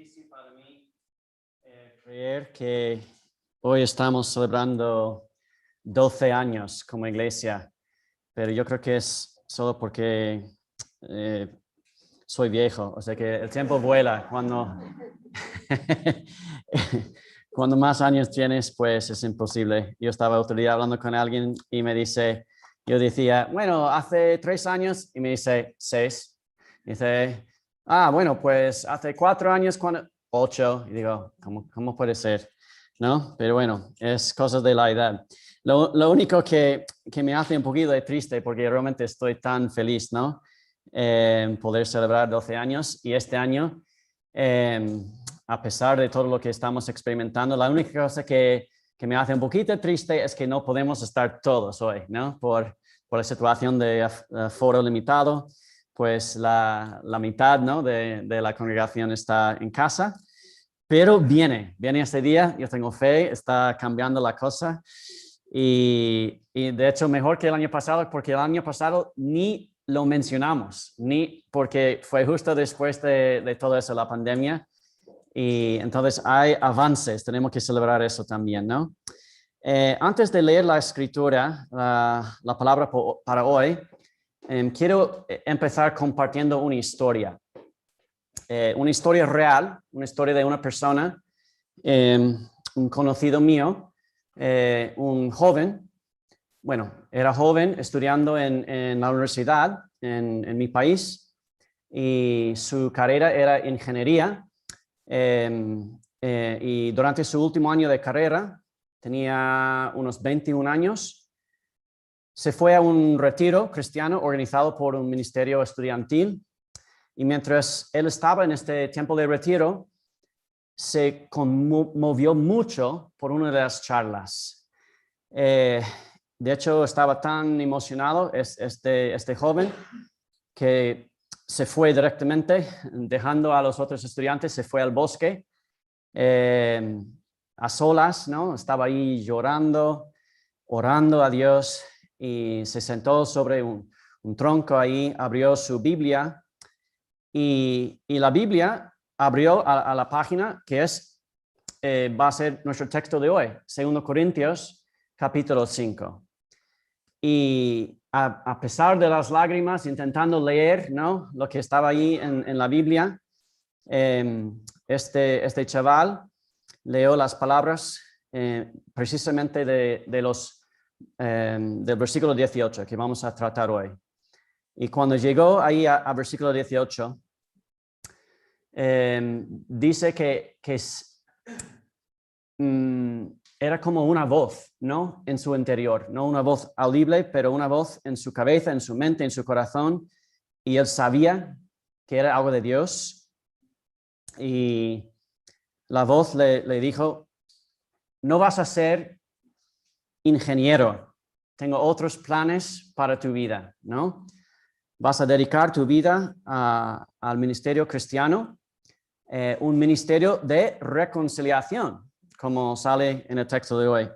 difícil para mí creer que hoy estamos celebrando 12 años como iglesia, pero yo creo que es solo porque soy viejo, o sea que el tiempo vuela. Cuando más años tienes, pues es imposible. Yo estaba otro día hablando con alguien y me dice, yo decía, bueno, hace 3 años, y me dice 6. Dice, bueno, pues hace 4 años, 8. Y digo, ¿cómo puede ser? ¿No? Pero bueno, es cosas de la edad. Lo único que me hace un poquito de triste, porque realmente estoy tan feliz, ¿no? Poder celebrar 12 años y este año, a pesar de todo lo que estamos experimentando, la única cosa que me hace un poquito triste es que no podemos estar todos hoy, ¿no? Por la situación de aforo limitado, pues la mitad, ¿no? de la congregación está en casa, pero viene este día, yo tengo fe, está cambiando la cosa y de hecho mejor que el año pasado, porque el año pasado ni lo mencionamos, ni porque fue justo después de todo eso, la pandemia, y entonces hay avances, tenemos que celebrar eso también, ¿no? Antes de leer la escritura, la palabra para hoy, quiero empezar compartiendo una historia real, una historia de una persona, un conocido mío, un joven, bueno, era joven estudiando en la universidad en mi país y su carrera era ingeniería y durante su último año de carrera, tenía unos 21 años, se fue a un retiro cristiano organizado por un ministerio estudiantil y mientras él estaba en este tiempo de retiro, se conmovió mucho por una de las charlas. De hecho, estaba tan emocionado este joven que se fue directamente, dejando a los otros estudiantes, se fue al bosque a solas, ¿no? Estaba ahí llorando, orando a Dios y se sentó sobre un tronco ahí, abrió su Biblia y la Biblia abrió a la página que va a ser nuestro texto de hoy, 2 Corintios capítulo 5. Y a pesar de las lágrimas, intentando leer, ¿no? Lo que estaba ahí en la Biblia, este chaval leyó las palabras precisamente del versículo 18 que vamos a tratar hoy. Y cuando llegó ahí a versículo 18, dice que era como una voz, ¿no? En su interior, no una voz audible, pero una voz en su cabeza, en su mente, en su corazón, y él sabía que era algo de Dios, y la voz le dijo, no vas a ser ingeniero, tengo otros planes para tu vida, ¿no? Vas a dedicar tu vida al ministerio cristiano, un ministerio de reconciliación, como sale en el texto de hoy.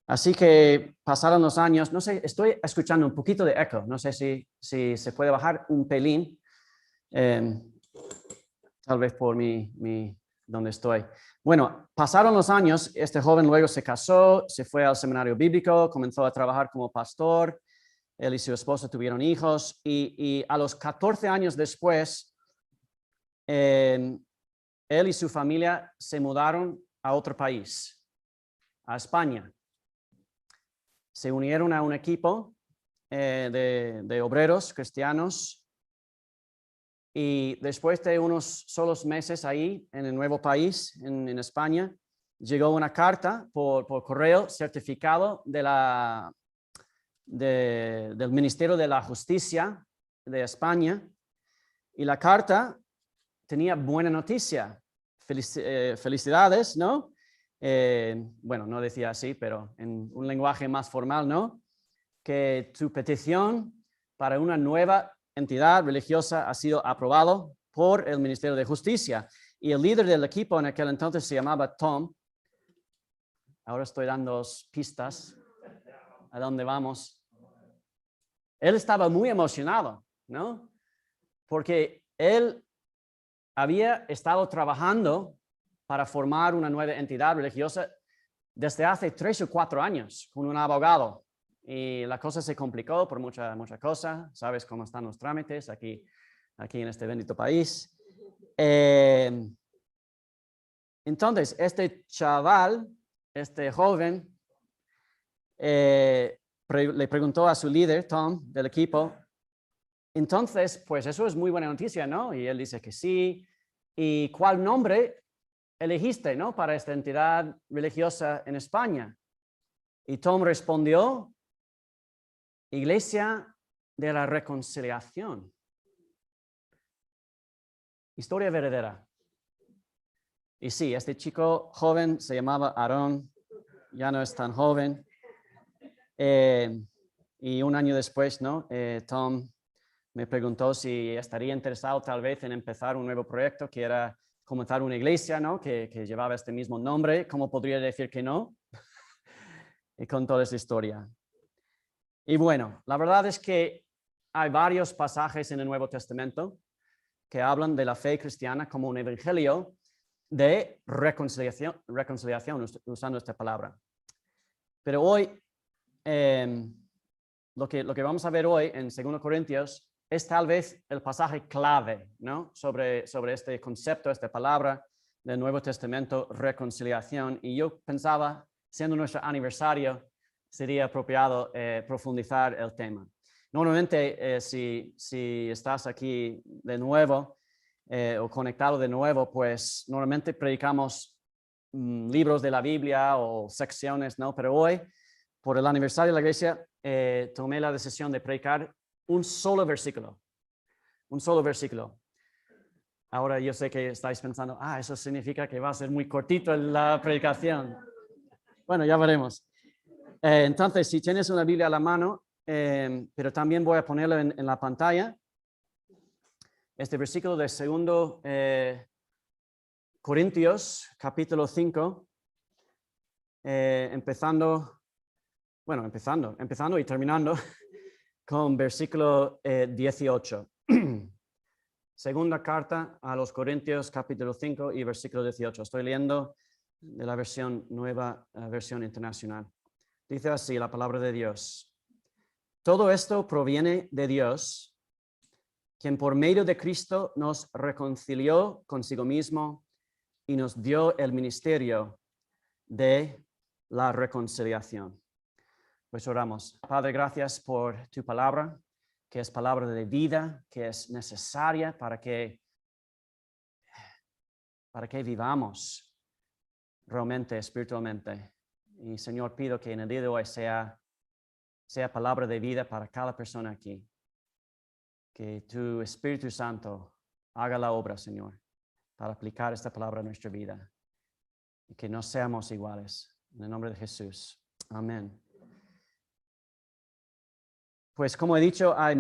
Así que pasaron los años, no sé, estoy escuchando un poquito de eco, no sé si se puede bajar un pelín, tal vez por donde estoy. Bueno, pasaron los años, este joven luego se casó, se fue al seminario bíblico, comenzó a trabajar como pastor, él y su esposa tuvieron hijos y a los 14 años después, él y su familia se mudaron a otro país, a España. Se unieron a un equipo de obreros cristianos y después de unos solos meses ahí en el nuevo país, en España, llegó una carta por correo certificado del Ministerio de la Justicia de España y la carta tenía buena noticia. Felicidades, ¿no? Bueno, no decía así, pero en un lenguaje más formal, ¿no? Que tu petición para una nueva entidad religiosa ha sido aprobado por el Ministerio de Justicia. Y el líder del equipo en aquel entonces se llamaba Tom. Ahora estoy dando pistas a dónde vamos. Él estaba muy emocionado, ¿no? Porque él había estado trabajando para formar una nueva entidad religiosa desde hace 3 o 4 años con un abogado. Y la cosa se complicó por mucha cosa. Sabes cómo están los trámites aquí en este bendito país. Entonces, este chaval, este joven, le preguntó a su líder, Tom, del equipo, entonces, pues eso es muy buena noticia, ¿no? Y él dice que sí. ¿Y cuál nombre elegiste, ¿no? Para esta entidad religiosa en España? Y Tom respondió, Iglesia de la Reconciliación. Historia verdadera. Y sí, este chico joven se llamaba Aarón, ya no es tan joven. Y un año después, ¿no? Tom me preguntó si estaría interesado tal vez en empezar un nuevo proyecto, que era comenzar una iglesia, ¿no? Que llevaba este mismo nombre. ¿Cómo podría decir que no? Y con toda esa historia. Y bueno, la verdad es que hay varios pasajes en el Nuevo Testamento que hablan de la fe cristiana como un evangelio de reconciliación, usando esta palabra. Pero hoy, lo que vamos a ver hoy en 2 Corintios es tal vez el pasaje clave, ¿no? sobre este concepto, esta palabra del Nuevo Testamento, reconciliación. Y yo pensaba, siendo nuestro aniversario, sería apropiado profundizar el tema. Normalmente, si estás aquí de nuevo o conectado de nuevo, pues normalmente predicamos libros de la Biblia o secciones, ¿no? Pero hoy, por el aniversario de la iglesia, tomé la decisión de predicar un solo versículo. Un solo versículo. Ahora yo sé que estáis pensando, eso significa que va a ser muy cortito la predicación. Bueno, ya veremos. Entonces, si tienes una Biblia a la mano, pero también voy a ponerlo en la pantalla, este versículo de 2 Corintios, capítulo 5, empezando y terminando con versículo 18. Segunda carta a los Corintios, capítulo 5 y versículo 18. Estoy leyendo de la versión nueva, versión internacional. Dice así la palabra de Dios. Todo esto proviene de Dios, quien por medio de Cristo nos reconcilió consigo mismo y nos dio el ministerio de la reconciliación. Pues oramos. Padre, gracias por tu palabra, que es palabra de vida, que es necesaria para que vivamos realmente, espiritualmente. Y Señor, pido que en el día de hoy sea palabra de vida para cada persona aquí. Que tu Espíritu Santo haga la obra, Señor, para aplicar esta palabra a nuestra vida. Y que no seamos iguales. En el nombre de Jesús. Amén. Pues como he dicho, hay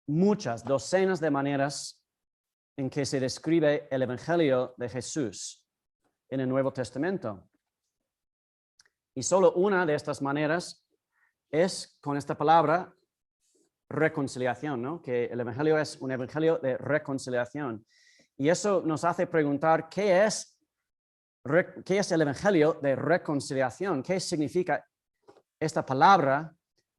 muchas, docenas de maneras en que se describe el Evangelio de Jesús en el Nuevo Testamento. Y solo una de estas maneras es con esta palabra reconciliación, ¿no? Que el Evangelio es un Evangelio de reconciliación. Y eso nos hace preguntar, ¿qué es el Evangelio de reconciliación? ¿Qué significa esta palabra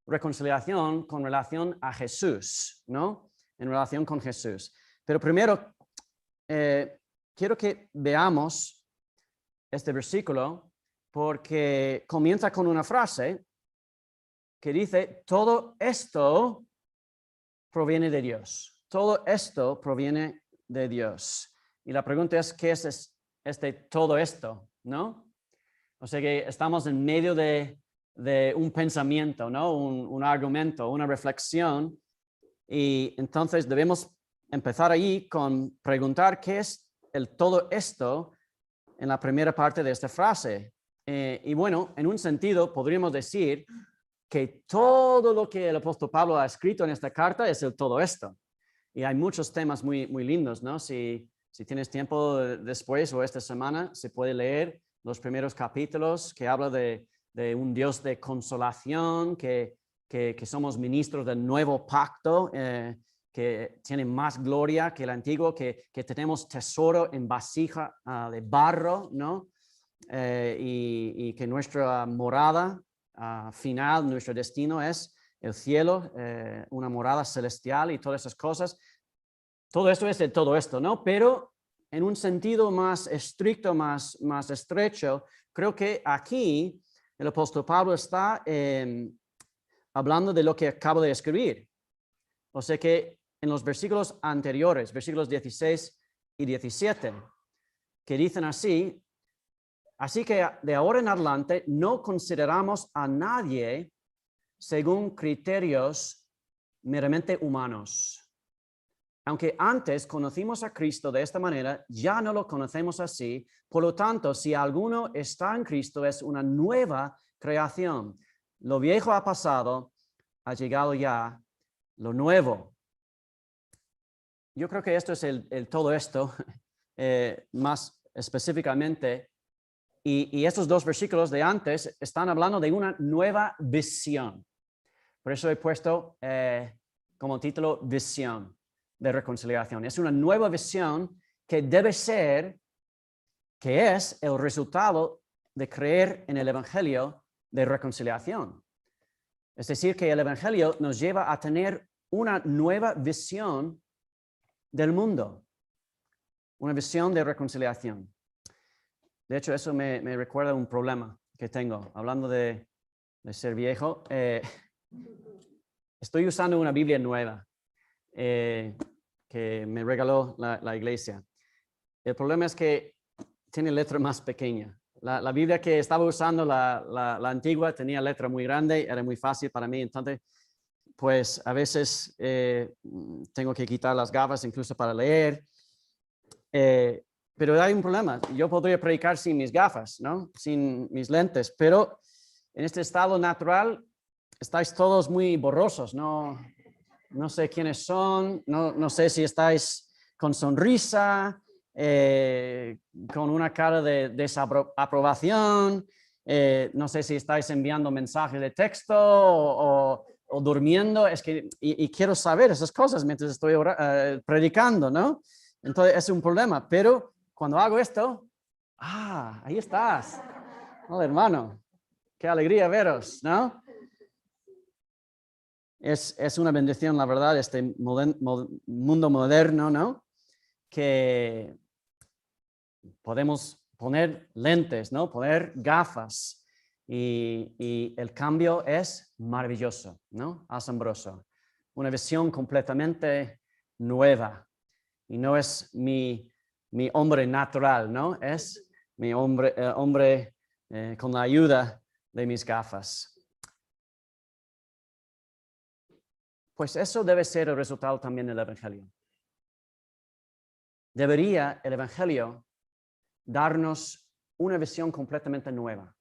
reconciliación con relación a Jesús, ¿no? En relación con Jesús. Pero primero, quiero que veamos este versículo porque comienza con una frase que dice, todo esto proviene de Dios. Todo esto proviene de Dios. Y la pregunta es, ¿qué es todo esto? ¿No? O sea que estamos en medio de un pensamiento, ¿no? Un argumento, una reflexión. Y entonces debemos empezar ahí con preguntar qué es el todo esto en la primera parte de esta frase. Y bueno, en un sentido podríamos decir que todo lo que el apóstol Pablo ha escrito en esta carta es el todo esto. Y hay muchos temas muy, muy lindos, ¿no? Si tienes tiempo después o esta semana, se puede leer los primeros capítulos que habla de un Dios de consolación, que somos ministros del nuevo pacto, que que tiene más gloria que el antiguo, que tenemos tesoro en vasija de barro, ¿no? Y que nuestra morada final, nuestro destino es el cielo, una morada celestial y todas esas cosas. Todo esto es de todo esto, ¿no? Pero en un sentido más estricto, más estrecho, creo que aquí el apóstol Pablo está hablando de lo que acabo de escribir. O sea que en los versículos anteriores, versículos 16 y 17, que dicen así: así que de ahora en adelante no consideramos a nadie según criterios meramente humanos. Aunque antes conocimos a Cristo de esta manera, ya no lo conocemos así. Por lo tanto, si alguno está en Cristo, es una nueva creación. Lo viejo ha pasado, ha llegado ya lo nuevo. Yo creo que esto es todo esto, más específicamente. Y estos dos versículos de antes están hablando de una nueva visión. Por eso he puesto como título visión de reconciliación. Es una nueva visión que debe ser, que es el resultado de creer en el Evangelio de reconciliación. Es decir, que el Evangelio nos lleva a tener una nueva visión del mundo, una visión de reconciliación. De hecho, eso me recuerda un problema que tengo. Hablando de ser viejo, estoy usando una Biblia nueva que me regaló la iglesia. El problema es que tiene letra más pequeña. La Biblia que estaba usando, la antigua, tenía letra muy grande, era muy fácil para mí. Entonces, pues a veces tengo que quitar las gafas incluso para leer. Pero hay un problema. Yo podría predicar sin mis gafas, ¿no? Sin mis lentes, pero en este estado natural estáis todos muy borrosos, no sé quiénes son, no sé si estáis con sonrisa, con una cara de desaprobación, no sé si estáis enviando mensajes de texto o durmiendo. Es que, y quiero saber esas cosas mientras estoy predicando, ¿no? Entonces es un problema, pero cuando hago esto, ahí estás. Hola, hermano, qué alegría veros, ¿no? Es una bendición, la verdad, este mundo moderno, ¿no? Que podemos poner lentes, ¿no? Poner gafas y el cambio es maravilloso, ¿no? Asombroso. Una visión completamente nueva. Y no es mi hombre natural, ¿no? Es mi hombre con la ayuda de mis gafas. Pues eso debe ser el resultado también del Evangelio. Debería el Evangelio darnos una visión completamente nueva,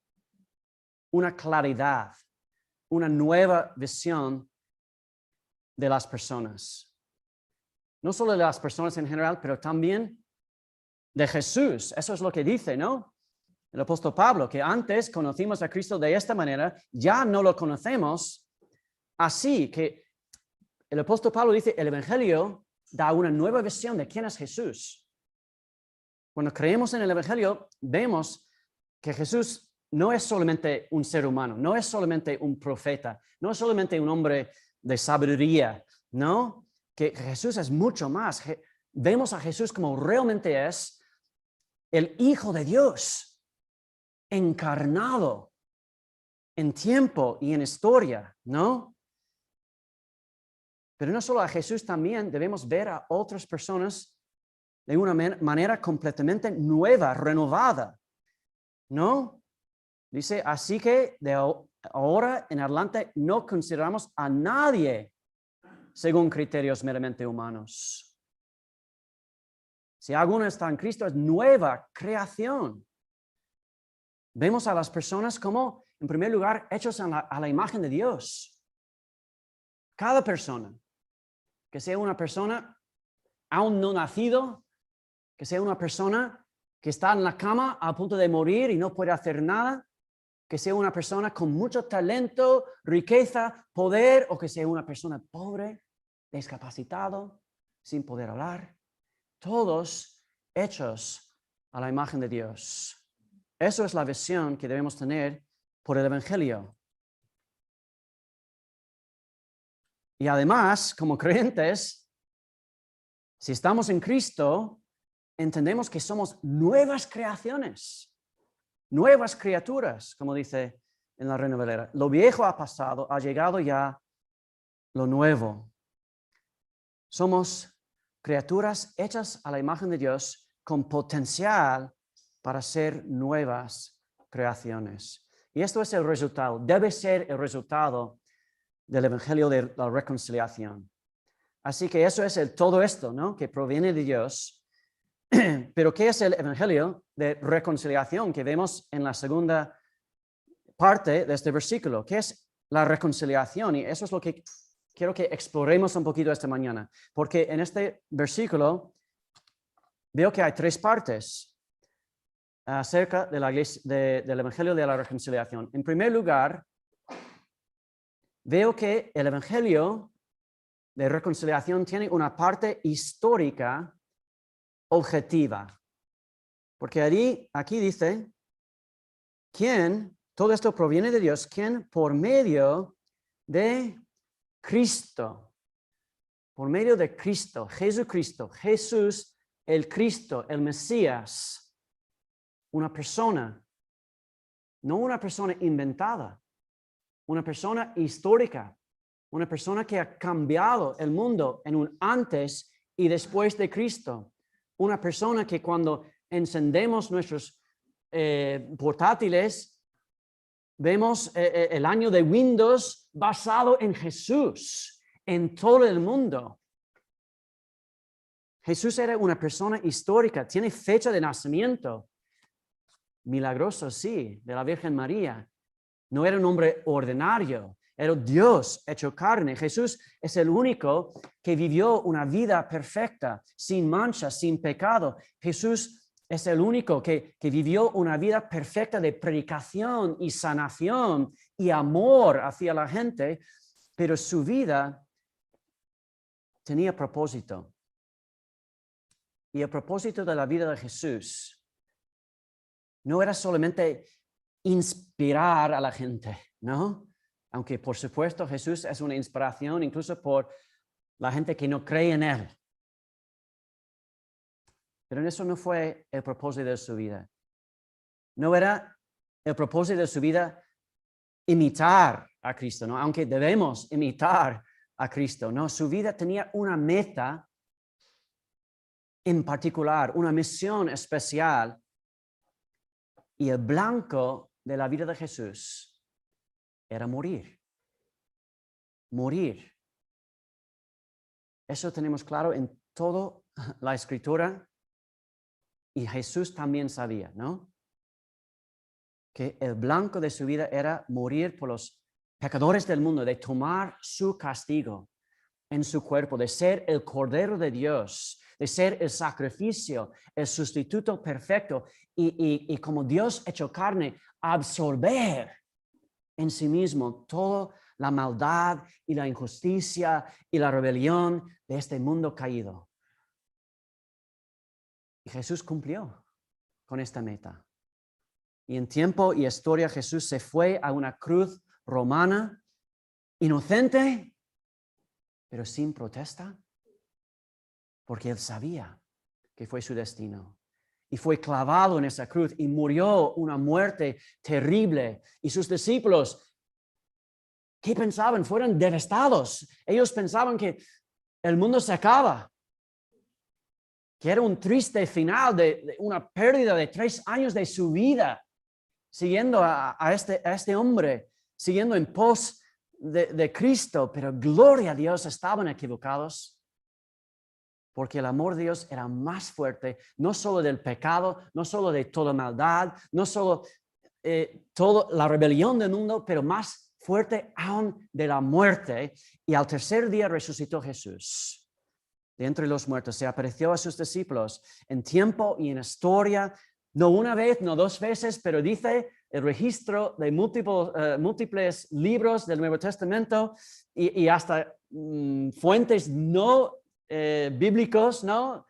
una claridad, una nueva visión de las personas. No solo de las personas en general, pero también de Jesús. Eso es lo que dice, ¿no? El apóstol Pablo, que antes conocimos a Cristo de esta manera, ya no lo conocemos así. Que el apóstol Pablo dice, el Evangelio da una nueva visión de quién es Jesús. Cuando creemos en el Evangelio, vemos que Jesús no es solamente un ser humano, no es solamente un profeta, no es solamente un hombre de sabiduría, ¿no? Que Jesús es mucho más. Vemos a Jesús como realmente es el Hijo de Dios, encarnado en tiempo y en historia, ¿no? Pero no solo a Jesús, también debemos ver a otras personas de una manera completamente nueva, renovada, ¿no? Dice, así que de ahora en adelante no consideramos a nadie según criterios meramente humanos. Si alguno está en Cristo, es nueva creación. Vemos a las personas como, en primer lugar, hechos a la imagen de Dios. Cada persona, que sea una persona aún no nacido, que sea una persona que está en la cama a punto de morir y no puede hacer nada, que sea una persona con mucho talento, riqueza, poder, o que sea una persona pobre, discapacitado, sin poder hablar, todos hechos a la imagen de Dios. Eso es la visión que debemos tener por el Evangelio. Y además, como creyentes, si estamos en Cristo, entendemos que somos nuevas creaciones, nuevas criaturas, como dice en la Reina Valera. Lo viejo ha pasado, ha llegado ya lo nuevo. Somos criaturas hechas a la imagen de Dios con potencial para ser nuevas creaciones. Y esto es el resultado, debe ser el resultado del Evangelio de la reconciliación. Así que eso es todo esto, ¿no? Que proviene de Dios. Pero ¿qué es el Evangelio de reconciliación que vemos en la segunda parte de este versículo? ¿Qué es la reconciliación? Y eso es lo que quiero que exploremos un poquito esta mañana. Porque en este versículo veo que hay tres partes acerca de la iglesia, del Evangelio de la reconciliación. En primer lugar, veo que el Evangelio de reconciliación tiene una parte histórica objetiva. Porque aquí dice, todo esto proviene de Dios, quien por medio de Cristo, Jesucristo, Jesús, el Cristo, el Mesías, una persona, no una persona inventada, una persona histórica, una persona que ha cambiado el mundo en un antes y después de Cristo. Una persona que cuando encendemos nuestros portátiles, vemos el año de Windows basado en Jesús, en todo el mundo. Jesús era una persona histórica, tiene fecha de nacimiento. Milagroso, sí, de la Virgen María. No era un hombre ordinario, era Dios hecho carne. Jesús es el único que vivió una vida perfecta, sin mancha, sin pecado. Jesús es el único que vivió una vida perfecta de predicación y sanación y amor hacia la gente, pero su vida tenía propósito. Y el propósito de la vida de Jesús no era solamente inspirar a la gente, ¿no? Aunque por supuesto Jesús es una inspiración incluso por la gente que no cree en Él. Pero eso no fue el propósito de su vida. No era el propósito de su vida imitar a Cristo, ¿no? Aunque debemos imitar a Cristo, ¿no? Su vida tenía una meta en particular, una misión especial. Y el blanco de la vida de Jesús era morir. Morir. Eso tenemos claro en toda la Escritura. Y Jesús también sabía, ¿no? Que el blanco de su vida era morir por los pecadores del mundo, de tomar su castigo en su cuerpo, de ser el Cordero de Dios, de ser el sacrificio, el sustituto perfecto y como Dios hecho carne, absorber en sí mismo toda la maldad y la injusticia y la rebelión de este mundo caído. Y Jesús cumplió con esta meta. Y en tiempo y historia Jesús se fue a una cruz romana, inocente, pero sin protesta, porque él sabía que fue su destino. Y fue clavado en esa cruz y murió una muerte terrible. Y sus discípulos, ¿qué pensaban? Fueron devastados. Ellos pensaban que el mundo se acaba, que era un triste final de una pérdida de 3 años de su vida, siguiendo a este hombre, siguiendo en pos de Cristo. Pero gloria a Dios, estaban equivocados. Porque el amor de Dios era más fuerte, no solo del pecado, no solo de toda maldad, no solo toda la rebelión del mundo, pero más fuerte aún de la muerte. Y al tercer día resucitó Jesús de entre los muertos. Se apareció a sus discípulos en tiempo y en historia, no una vez, no 2 veces, pero dice el registro de múltiples libros del Nuevo Testamento y hasta fuentes no bíblicos, ¿no?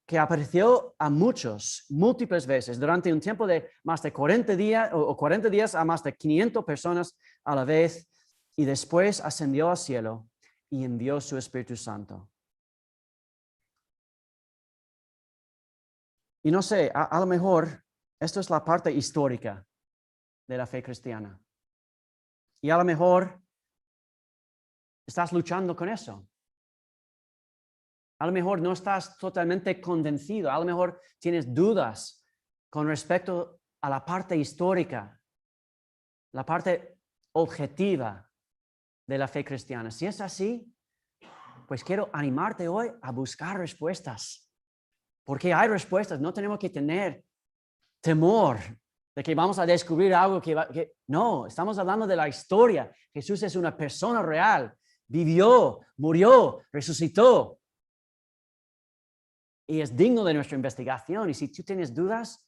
Que apareció a muchos, múltiples veces, durante un tiempo de más de 40 días o 40 días a más de 500 personas a la vez, y después ascendió al cielo y envió su Espíritu Santo. Y no sé, a lo mejor esto es la parte histórica de la fe cristiana. Y a lo mejor estás luchando con eso. A lo mejor no estás totalmente convencido, a lo mejor tienes dudas con respecto a la parte histórica, la parte objetiva de la fe cristiana. Si es así, pues quiero animarte hoy a buscar respuestas, porque hay respuestas, no tenemos que tener temor de que vamos a descubrir algo no, estamos hablando de la historia. Jesús es una persona real, vivió, murió, resucitó. Y es digno de nuestra investigación. Y si tú tienes dudas,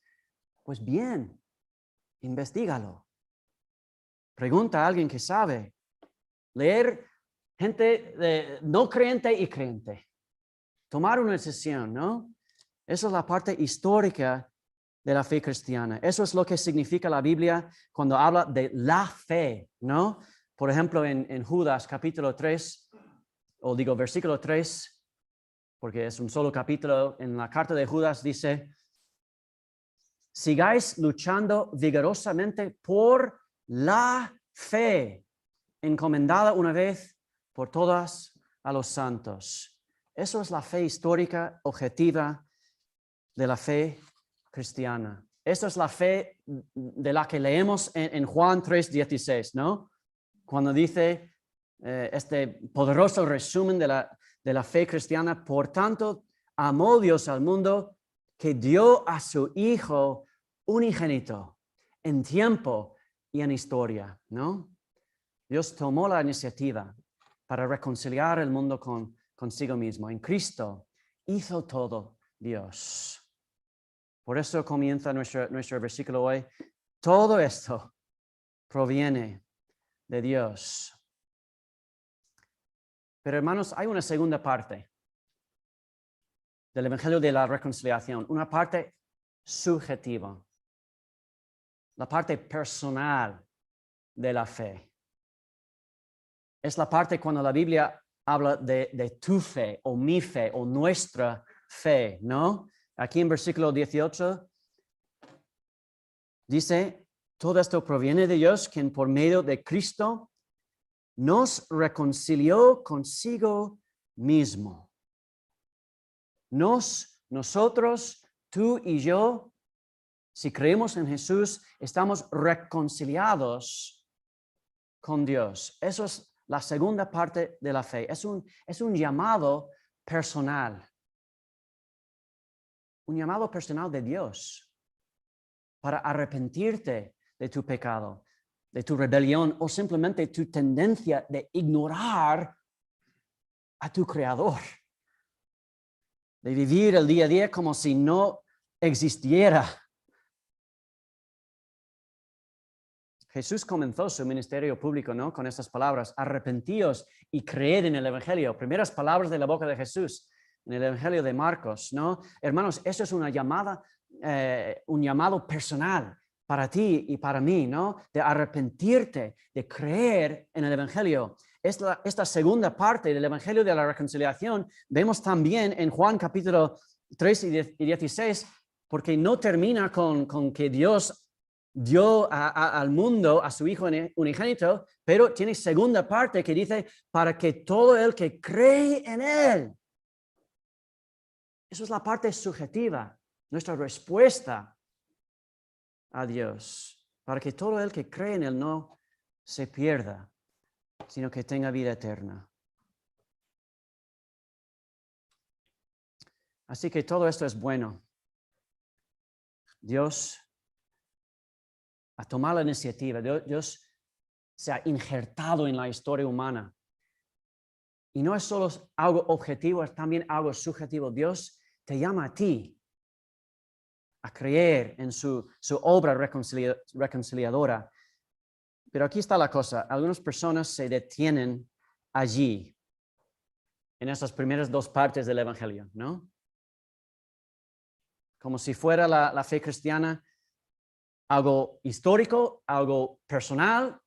pues bien, investígalo. Pregunta a alguien que sabe. Leer gente no creyente y creyente. Tomar una decisión, ¿no? Esa es la parte histórica de la fe cristiana. Eso es lo que significa la Biblia cuando habla de la fe, ¿no? Por ejemplo, en Judas capítulo 3, o digo versículo 3, porque es un solo capítulo, en la carta de Judas dice: sigáis luchando vigorosamente por la fe, encomendada una vez por todas a los santos. Eso es la fe histórica, objetiva de la fe cristiana. Esa es la fe de la que leemos en Juan 3:16, ¿no? Cuando dice este poderoso resumen de la fe cristiana: por tanto, amó Dios al mundo que dio a su Hijo unigénito en tiempo y en historia, ¿no? Dios tomó la iniciativa para reconciliar el mundo consigo mismo. En Cristo hizo todo Dios. Por eso comienza nuestro versículo hoy. Todo esto proviene de Dios. Pero hermanos, hay una segunda parte del Evangelio de la Reconciliación, una parte subjetiva, la parte personal de la fe. Es la parte cuando la Biblia habla de tu fe o mi fe o nuestra fe, ¿no? Aquí en versículo 18 dice: todo esto proviene de Dios, quien por medio de Cristo nos reconcilió consigo mismo. Nosotros, tú y yo, si creemos en Jesús, estamos reconciliados con Dios. Eso es la segunda parte de la fe. Es un llamado personal. Un llamado personal de Dios para arrepentirte de tu pecado, de tu rebelión o simplemente tu tendencia de ignorar a tu Creador, de vivir el día a día como si no existiera. Jesús comenzó su ministerio público, ¿no? Con estas palabras: arrepentíos y creed en el Evangelio. Primeras palabras de la boca de Jesús en el Evangelio de Marcos, ¿no? Hermanos, eso es una llamada, un llamado personal para ti y para mí, ¿no? De arrepentirte, de creer en el Evangelio. Esta segunda parte del Evangelio de la Reconciliación vemos también en Juan capítulo 3 y 16, porque no termina con que Dios dio al mundo a su Hijo unigénito, pero tiene segunda parte que dice: para que todo el que cree en Él. Eso es la parte subjetiva, nuestra respuesta a Dios, para que todo el que cree en Él no se pierda, sino que tenga vida eterna. Así que todo esto es bueno. Dios ha tomado la iniciativa, Dios se ha injertado en la historia humana. Y no es solo algo objetivo, es también algo subjetivo. Dios te llama a ti a creer en su obra reconciliadora. Pero aquí está la cosa: algunas personas se detienen allí, en esas primeras dos partes del Evangelio, ¿no? Como si fuera la fe cristiana algo histórico, algo personal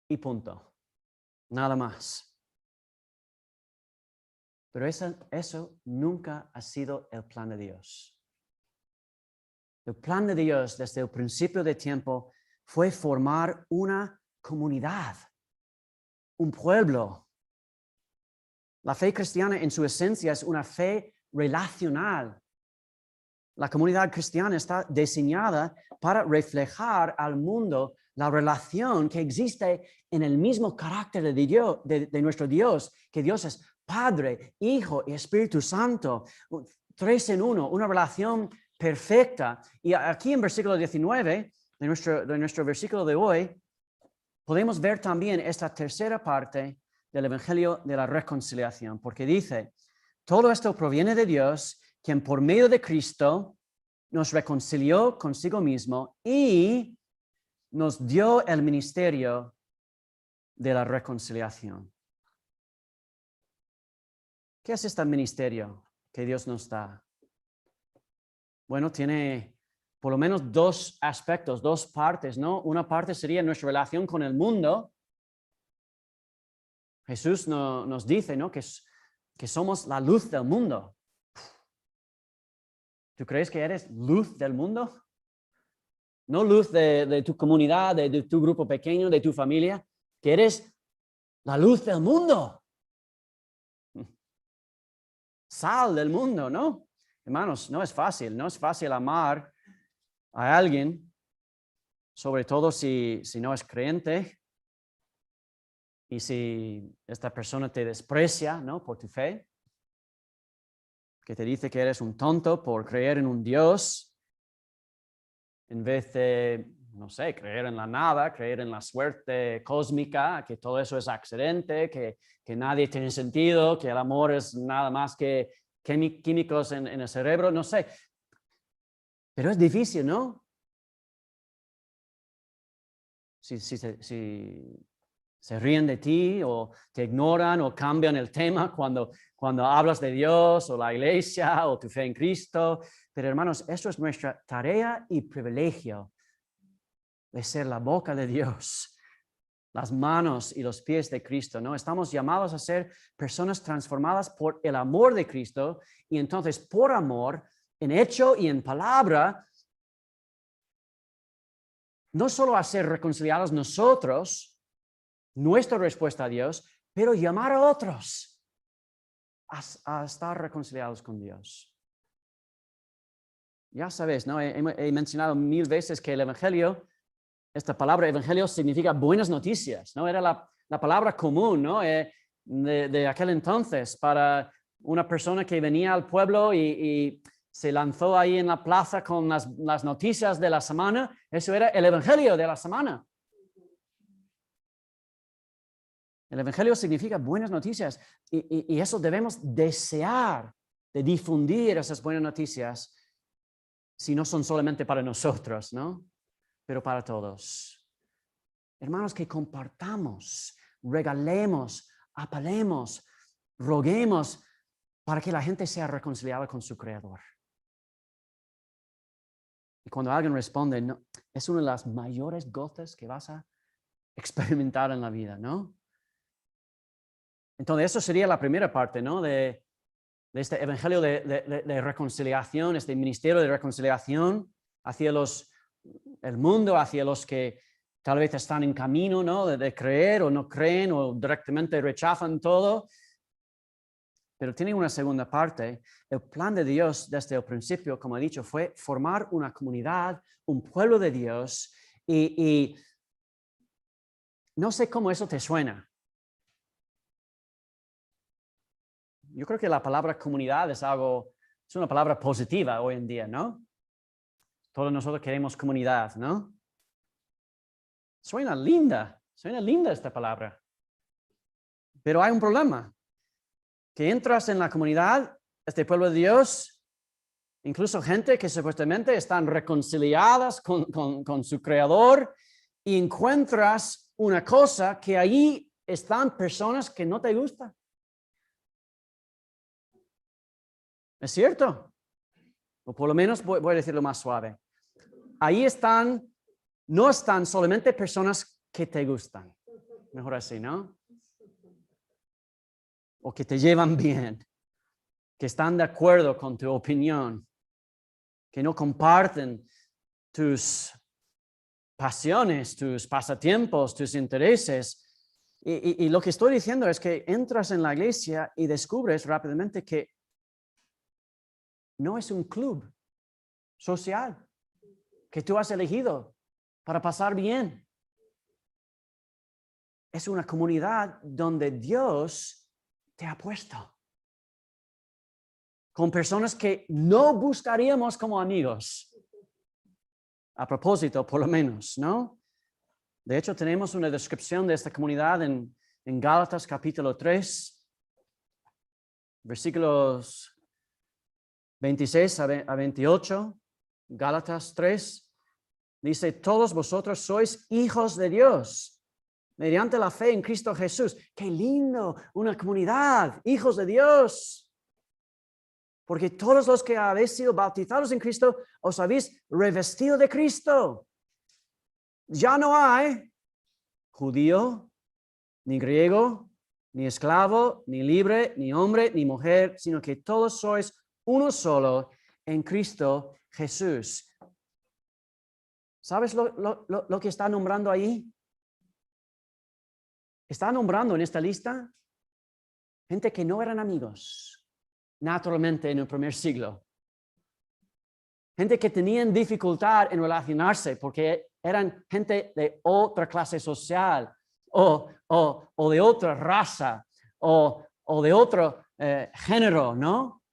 y punto. Nada más. Pero eso nunca ha sido el plan de Dios. El plan de Dios desde el principio de tiempo fue formar una comunidad, un pueblo. La fe cristiana en su esencia es una fe relacional. La comunidad cristiana está diseñada para reflejar al mundo la relación que existe en el mismo carácter de Dios, de nuestro Dios, que Dios es Padre, Hijo y Espíritu Santo, tres en uno, una relación perfecta. Y aquí en versículo 19 de nuestro versículo de hoy, podemos ver también esta tercera parte del Evangelio de la reconciliación, porque dice, todo esto proviene de Dios, quien por medio de Cristo nos reconcilió consigo mismo y nos dio el ministerio de la reconciliación. ¿Qué es este ministerio que Dios nos da? Bueno, tiene por lo menos dos aspectos, dos partes, ¿no? Una parte sería nuestra relación con el mundo. Jesús nos dice, ¿no? Que somos la luz del mundo. ¿Tú crees que eres luz del mundo? No luz de tu comunidad, de tu grupo pequeño, de tu familia, que eres la luz del mundo. Sal del mundo, ¿no? Hermanos, no es fácil amar a alguien, sobre todo si no es creyente y si esta persona te desprecia, ¿no? Por tu fe, que te dice que eres un tonto por creer en un Dios, en vez de, no sé, creer en la nada, creer en la suerte cósmica, que todo eso es accidente, que nadie tiene sentido, que el amor es nada más que químicos en el cerebro, no sé. Pero es difícil, ¿no? Si se ríen de ti o te ignoran o cambian el tema cuando hablas de Dios o la iglesia o tu fe en Cristo. Pero hermanos, eso es nuestra tarea y privilegio de ser la boca de Dios, las manos y los pies de Cristo, ¿no? Estamos llamados a ser personas transformadas por el amor de Cristo y entonces por amor, en hecho y en palabra, no solo a ser reconciliados nosotros, nuestra respuesta a Dios, pero llamar a otros a estar reconciliados con Dios. Ya sabes, ¿no? He mencionado 1000 veces que el Evangelio, esta palabra Evangelio significa buenas noticias, ¿no? Era la palabra común, ¿no? De aquel entonces para una persona que venía al pueblo y se lanzó ahí en la plaza con las noticias de la semana. Eso era el Evangelio de la semana. El Evangelio significa buenas noticias y eso debemos desear de difundir esas buenas noticias si no son solamente para nosotros, ¿no? Pero para todos. Hermanos, que compartamos, regalemos, apelemos, roguemos para que la gente sea reconciliada con su Creador. Y cuando alguien responde, no, es una de las mayores gotas que vas a experimentar en la vida, ¿no? Entonces, eso sería la primera parte, ¿no? De este evangelio de reconciliación, este ministerio de reconciliación hacia el mundo, hacia los que tal vez están en camino, ¿no? De creer o no creen o directamente rechazan todo. Pero tiene una segunda parte. El plan de Dios desde el principio, como he dicho, fue formar una comunidad, un pueblo de Dios. Y no sé cómo eso te suena. Yo creo que la palabra comunidad es una palabra positiva hoy en día, ¿no? Todos nosotros queremos comunidad, ¿no? Suena linda esta palabra. Pero hay un problema. Que entras en la comunidad, este pueblo de Dios, incluso gente que supuestamente están reconciliadas con su Creador, y encuentras una cosa que allí están personas que no te gustan. ¿Es cierto? O por lo menos voy a decirlo más suave. Ahí no están solamente personas que te gustan. Mejor así, ¿no? O que te llevan bien, que están de acuerdo con tu opinión, que no comparten tus pasiones, tus pasatiempos, tus intereses. Y lo que estoy diciendo es que entras en la iglesia y descubres rápidamente que no es un club social que tú has elegido para pasar bien. Es una comunidad donde Dios te ha puesto. Con personas que no buscaríamos como amigos. A propósito, por lo menos, ¿no? De hecho, tenemos una descripción de esta comunidad en Gálatas capítulo 3, versículos 26 a 28. Gálatas 3 dice, todos vosotros sois hijos de Dios mediante la fe en Cristo Jesús. ¡Qué lindo! Una comunidad, hijos de Dios. Porque todos los que habéis sido bautizados en Cristo, os habéis revestido de Cristo. Ya no hay judío, ni griego, ni esclavo, ni libre, ni hombre, ni mujer, sino que todos sois uno solo en Cristo Jesús. ¿Sabes lo que está nombrando ahí? Está nombrando en esta lista gente que no eran amigos, naturalmente en el primer siglo. Gente que tenían dificultad en relacionarse porque eran gente de otra clase social o de otra raza o de otro género, ¿no?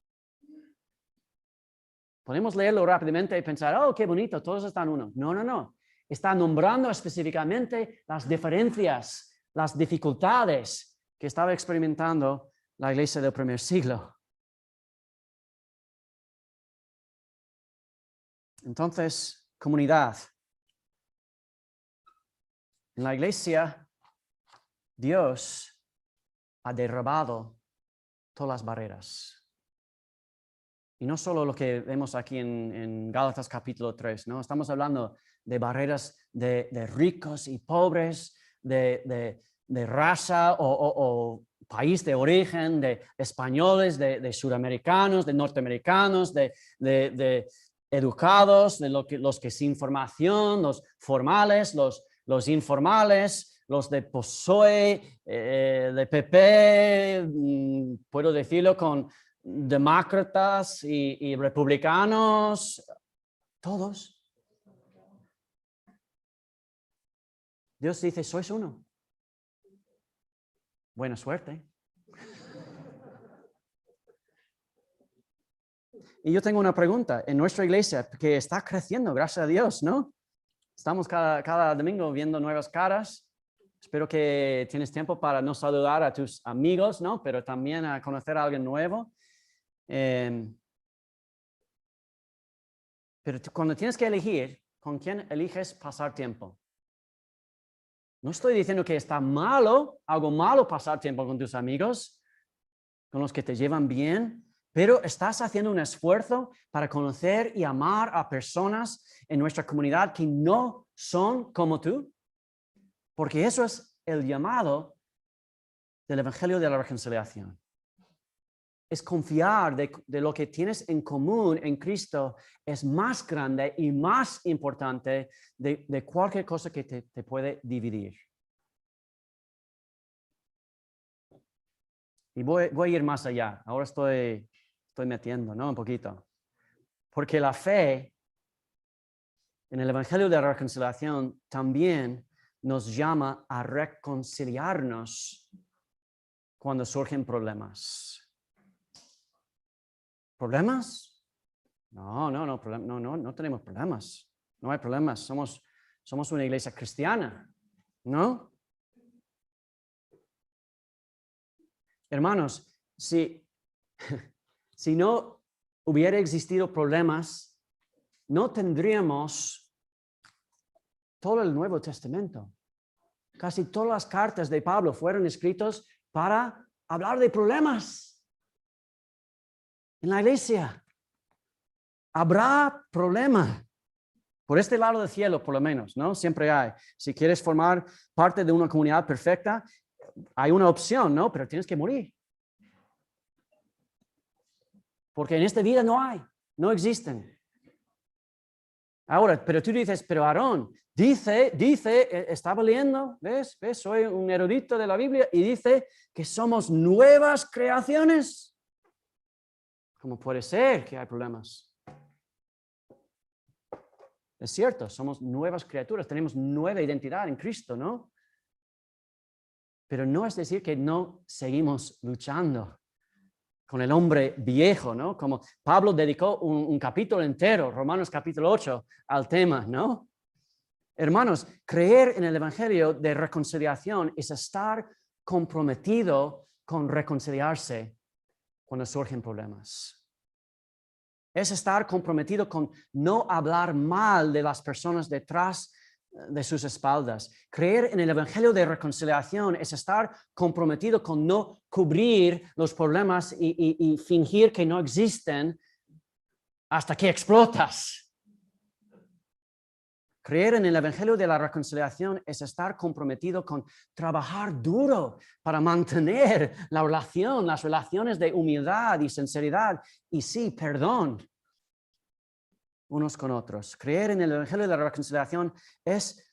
Podemos leerlo rápidamente y pensar, oh, qué bonito, todos están uno. No, no, no. Está nombrando específicamente las diferencias, las dificultades que estaba experimentando la iglesia del primer siglo. Entonces, comunidad. En la iglesia, Dios ha derribado todas las barreras. Y no solo lo que vemos aquí en Gálatas capítulo 3, ¿no? Estamos hablando de barreras de ricos y pobres, de raza o país de origen, de españoles, de sudamericanos, de norteamericanos, de educados, de los que sin formación, los formales, los informales, los de PSOE, de PP, puedo decirlo con demócratas y republicanos, todos. Dios dice, sois uno. Buena suerte. Y yo tengo una pregunta. En nuestra iglesia, que está creciendo, gracias a Dios, ¿no? Estamos cada domingo viendo nuevas caras. Espero que tienes tiempo para no saludar a tus amigos, ¿no? Pero también a conocer a alguien nuevo. Pero cuando tienes que elegir, ¿con quién eliges pasar tiempo? No estoy diciendo que está malo, algo malo pasar tiempo con tus amigos, con los que te llevan bien, pero estás haciendo un esfuerzo para conocer y amar a personas en nuestra comunidad que no son como tú, porque eso es el llamado del Evangelio de la Reconciliación. Es confiar de lo que tienes en común en Cristo es más grande y más importante de cualquier cosa que te puede dividir. Y voy a ir más allá. Ahora estoy metiendo, ¿no? Un poquito. Porque la fe en el Evangelio de la Reconciliación también nos llama a reconciliarnos cuando surgen problemas. ¿Problemas? No tenemos problemas. No hay problemas. Somos una iglesia cristiana, ¿no? Hermanos, si no hubiera existido problemas, no tendríamos todo el Nuevo Testamento. Casi todas las cartas de Pablo fueron escritas para hablar de problemas en la iglesia. Habrá problema. Por este lado del cielo, por lo menos, ¿no? Siempre hay. Si quieres formar parte de una comunidad perfecta, hay una opción, ¿no? Pero tienes que morir. Porque en esta vida no hay, no existen. Ahora, pero tú dices, pero Aarón, dice, estaba leyendo, ¿ves? Soy un erudito de la Biblia y dice que somos nuevas creaciones. ¿Cómo puede ser que hay problemas? Es cierto, somos nuevas criaturas, tenemos nueva identidad en Cristo, ¿no? Pero no es decir que no seguimos luchando con el hombre viejo, ¿no? Como Pablo dedicó un capítulo entero, Romanos capítulo 8, al tema, ¿no? Hermanos, creer en el Evangelio de reconciliación es estar comprometido con reconciliarse cuando surgen problemas. Es estar comprometido con no hablar mal de las personas detrás de sus espaldas. Creer en el Evangelio de reconciliación es estar comprometido con no cubrir los problemas y fingir que no existen hasta que explotas. Creer en el Evangelio de la reconciliación es estar comprometido con trabajar duro para mantener las relaciones de humildad y sinceridad y sí, perdón unos con otros. Creer en el Evangelio de la reconciliación es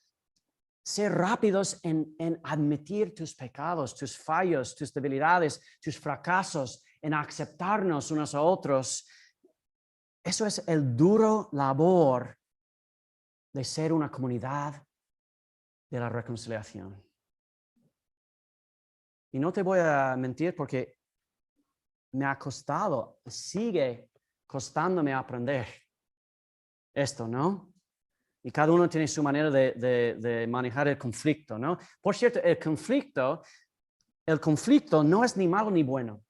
ser rápidos en admitir tus pecados, tus fallos, tus debilidades, tus fracasos, en aceptarnos unos a otros. Eso es el duro labor de ser una comunidad de la reconciliación. Y no te voy a mentir porque me ha costado, sigue costándome aprender esto, ¿no? Y cada uno tiene su manera de manejar el conflicto, ¿no? Por cierto, el conflicto no es ni malo ni bueno.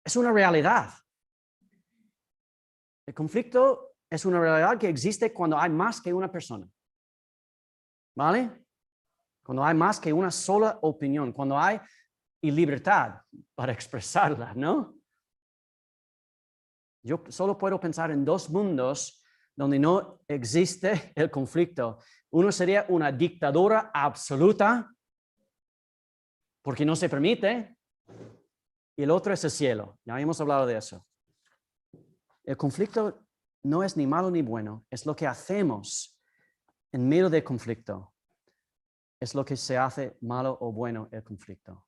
Es una realidad. El conflicto es una realidad que existe cuando hay más que una persona. ¿Vale? Cuando hay más que una sola opinión, cuando hay libertad para expresarla, ¿no? Yo solo puedo pensar en dos mundos donde no existe el conflicto. Uno sería una dictadura absoluta, porque no se permite, y el otro es el cielo. Ya hemos hablado de eso. El conflicto no es ni malo ni bueno, es lo que hacemos en medio del conflicto. Es lo que se hace malo o bueno el conflicto.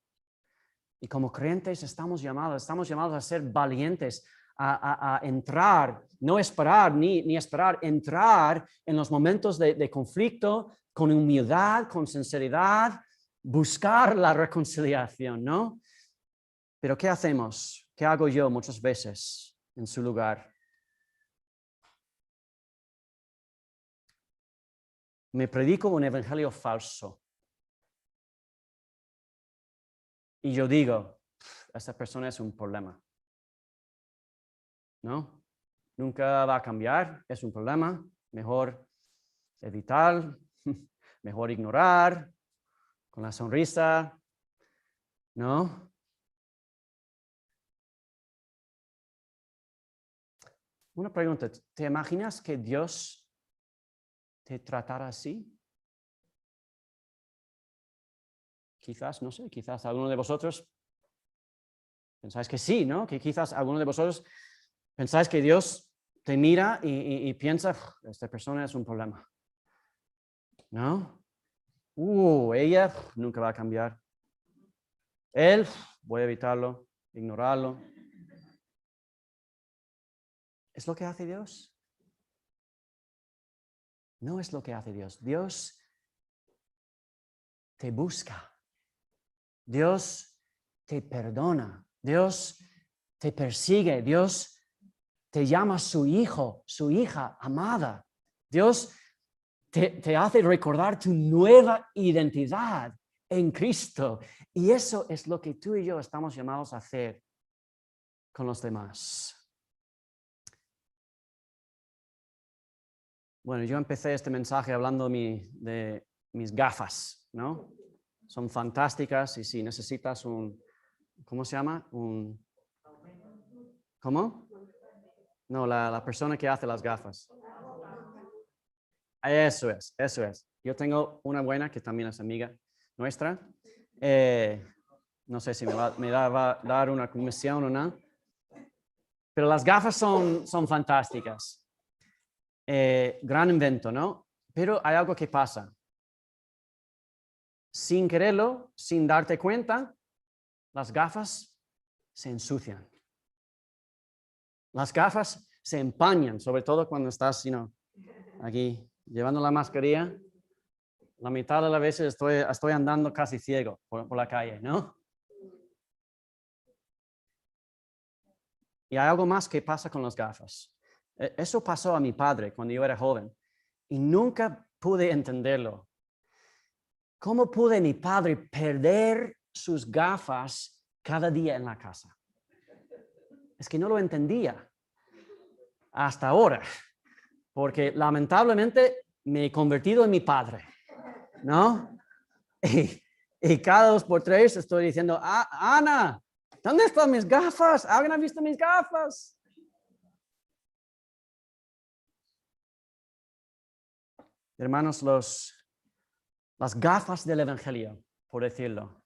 Y como creyentes estamos llamados a ser valientes, a entrar, no esperar ni esperar, entrar en los momentos de conflicto con humildad, con sinceridad, buscar la reconciliación, ¿no? Pero ¿qué hacemos? ¿Qué hago yo muchas veces en su lugar? Me predico un evangelio falso. Y yo digo, esta persona es un problema. ¿No? Nunca va a cambiar, es un problema. Mejor evitar, mejor ignorar, con la sonrisa, ¿no? Una pregunta, ¿te imaginas que Dios te tratara así? Quizás, no sé, quizás alguno de vosotros pensáis que sí, ¿no? Que quizás alguno de vosotros pensáis que Dios te mira y piensa, esta persona es un problema, ¿no? Ella nunca va a cambiar. Él, voy a evitarlo, ignorarlo. ¿Es lo que hace Dios? No es lo que hace Dios. Dios te busca. Dios te perdona. Dios te persigue. Dios te llama su hijo, su hija amada. Dios te hace recordar tu nueva identidad en Cristo. Y eso es lo que tú y yo estamos llamados a hacer con los demás. Bueno, yo empecé este mensaje hablando de mis gafas, ¿no? Son fantásticas y si necesitas ¿cómo se llama? ¿Cómo? No, la persona que hace las gafas. Eso es. Yo tengo una buena que también es amiga nuestra. No sé si va a dar una comisión o no. Pero las gafas son fantásticas. Gran invento, ¿no? Pero hay algo que pasa. Sin quererlo, sin darte cuenta, las gafas se ensucian. Las gafas se empañan, sobre todo cuando estás, aquí llevando la mascarilla. La mitad de las veces estoy andando casi ciego por la calle, ¿no? Y hay algo más que pasa con las gafas. Eso pasó a mi padre cuando yo era joven y nunca pude entenderlo. ¿Cómo pude mi padre perder sus gafas cada día en la casa? Es que no lo entendía hasta ahora, porque lamentablemente me he convertido en mi padre, ¿no? Y cada 2 por 3 estoy diciendo, Ana, ¿dónde están mis gafas? ¿Alguien ha visto mis gafas? Hermanos, las gafas del Evangelio, por decirlo.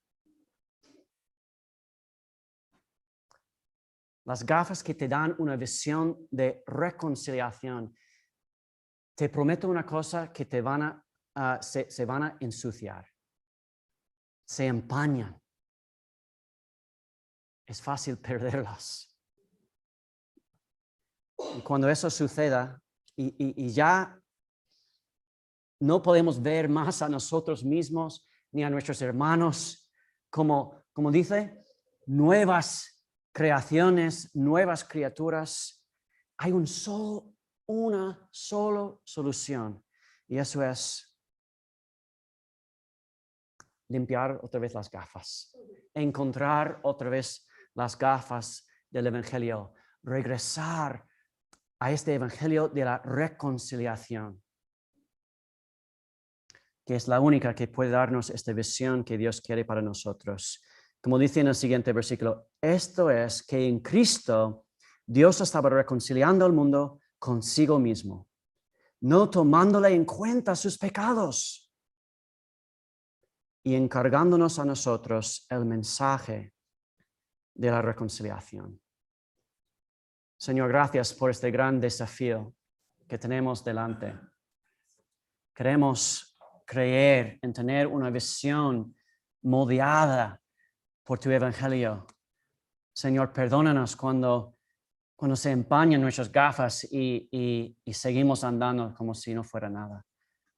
Las gafas que te dan una visión de reconciliación. Te prometo una cosa, que se van a ensuciar. Se empañan. Es fácil perderlas. Y cuando eso suceda y ya no podemos ver más a nosotros mismos ni a nuestros hermanos como dice, nuevas creaciones, nuevas criaturas, hay una sola solución y eso es limpiar otra vez las gafas, encontrar otra vez las gafas del Evangelio, regresar a este Evangelio de la reconciliación, que es la única que puede darnos esta visión que Dios quiere para nosotros. Como dice en el siguiente versículo, esto es que en Cristo Dios estaba reconciliando al mundo consigo mismo, no tomándole en cuenta sus pecados y encargándonos a nosotros el mensaje de la reconciliación. Señor, gracias por este gran desafío que tenemos delante. Queremos creer en tener una visión moldeada por tu Evangelio. Señor, perdónanos cuando se empañan nuestras gafas y seguimos andando como si no fuera nada.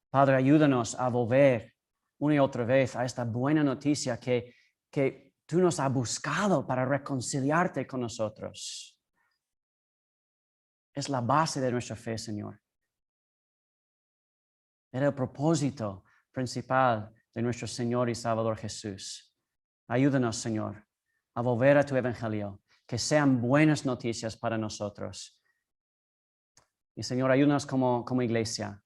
Padre, ayúdanos a volver una y otra vez a esta buena noticia que tú nos has buscado para reconciliarte con nosotros. Es la base de nuestra fe, Señor. Era el propósito principal de nuestro Señor y Salvador Jesús. Ayúdanos, Señor, a volver a tu Evangelio, que sean buenas noticias para nosotros. Y, Señor, ayúdanos como iglesia,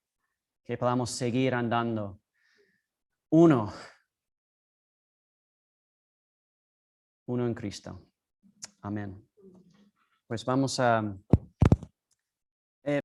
que podamos seguir andando uno en Cristo. Amén. Pues vamos a